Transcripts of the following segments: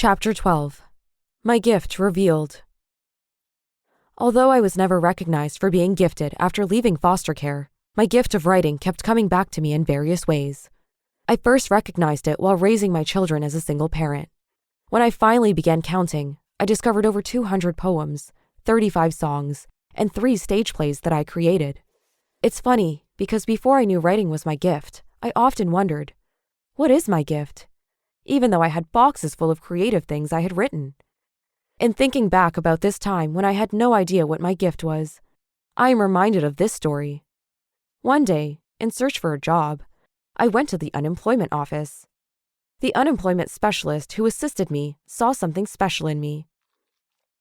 Chapter 12. My Gift Revealed. Although I was never recognized for being gifted after leaving foster care, my gift of writing kept coming back to me in various ways. I first recognized it while raising my children as a single parent. When I finally began counting, I discovered over 200 poems, 35 songs, and 3 stage plays that I created. It's funny, because before I knew writing was my gift, I often wondered, what is my gift? Even though I had boxes full of creative things I had written. In thinking back about this time when I had no idea what my gift was, I am reminded of this story. One day, in search for a job, I went to the unemployment office. The unemployment specialist who assisted me saw something special in me.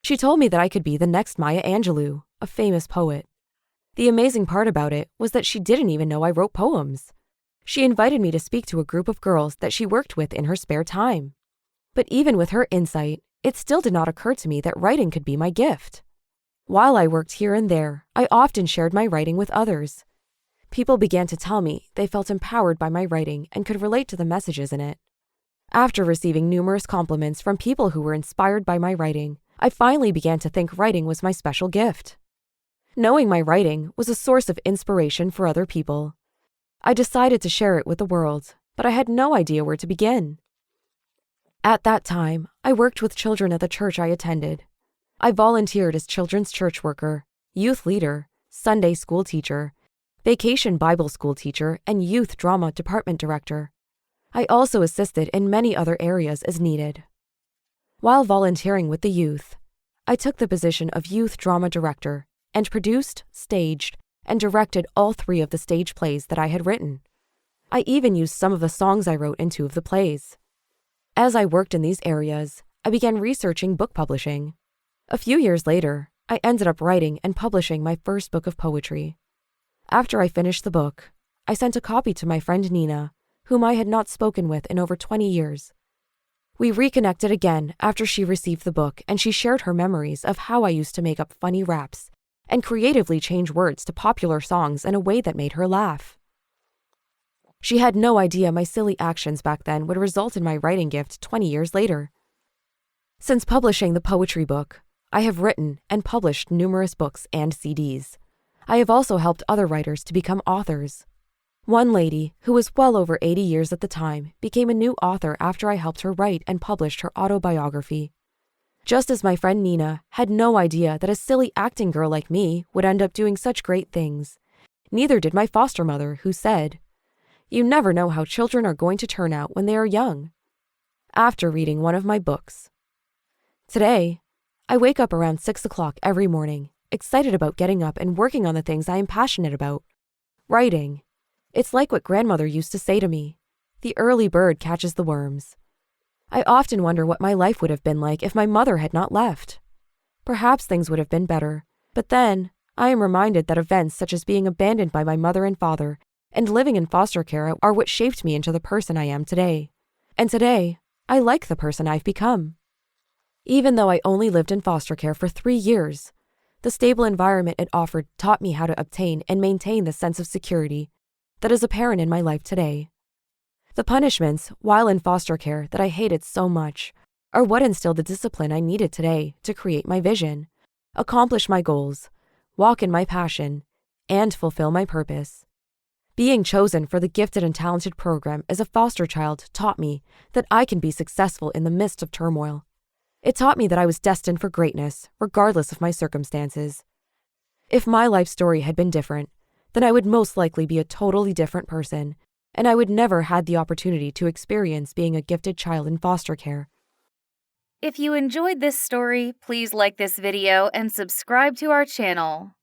She told me that I could be the next Maya Angelou, a famous poet. The amazing part about it was that she didn't even know I wrote poems. She invited me to speak to a group of girls that she worked with in her spare time. But even with her insight, it still did not occur to me that writing could be my gift. While I worked here and there, I often shared my writing with others. People began to tell me they felt empowered by my writing and could relate to the messages in it. After receiving numerous compliments from people who were inspired by my writing, I finally began to think writing was my special gift. Knowing my writing was a source of inspiration for other people. I decided to share it with the world, but I had no idea where to begin. At that time, I worked with children at the church I attended. I volunteered as children's church worker, youth leader, Sunday school teacher, vacation Bible school teacher, and youth drama department director. I also assisted in many other areas as needed. While volunteering with the youth, I took the position of youth drama director and produced, staged, and directed all 3 of the stage plays that I had written. I even used some of the songs I wrote in 2 of the plays. As I worked in these areas, I began researching book publishing. A few years later, I ended up writing and publishing my first book of poetry. After I finished the book, I sent a copy to my friend Nina, whom I had not spoken with in over 20 years. We reconnected again after she received the book, and she shared her memories of how I used to make up funny raps and creatively change words to popular songs in a way that made her laugh. She had no idea my silly actions back then would result in my writing gift 20 years later. Since publishing the poetry book, I have written and published numerous books and CDs. I have also helped other writers to become authors. One lady, who was well over 80 years at the time, became a new author after I helped her write and published her autobiography. Just as my friend Nina had no idea that a silly acting girl like me would end up doing such great things, neither did my foster mother, who said, "You never know how children are going to turn out when they are young," after reading one of my books. Today, I wake up around 6 o'clock every morning, excited about getting up and working on the things I am passionate about. Writing. It's like what grandmother used to say to me, "The early bird catches the worms." I often wonder what my life would have been like if my mother had not left. Perhaps things would have been better, but then I am reminded that events such as being abandoned by my mother and father and living in foster care are what shaped me into the person I am today. And today, I like the person I've become. Even though I only lived in foster care for 3 years, the stable environment it offered taught me how to obtain and maintain the sense of security that is apparent in my life today. The punishments, while in foster care, that I hated so much, are what instilled the discipline I needed today to create my vision, accomplish my goals, walk in my passion, and fulfill my purpose. Being chosen for the Gifted and Talented program as a foster child taught me that I can be successful in the midst of turmoil. It taught me that I was destined for greatness, regardless of my circumstances. If my life story had been different, then I would most likely be a totally different person, and I would never had the opportunity to experience being a gifted child in foster care. If you enjoyed this story, please like this video and subscribe to our channel.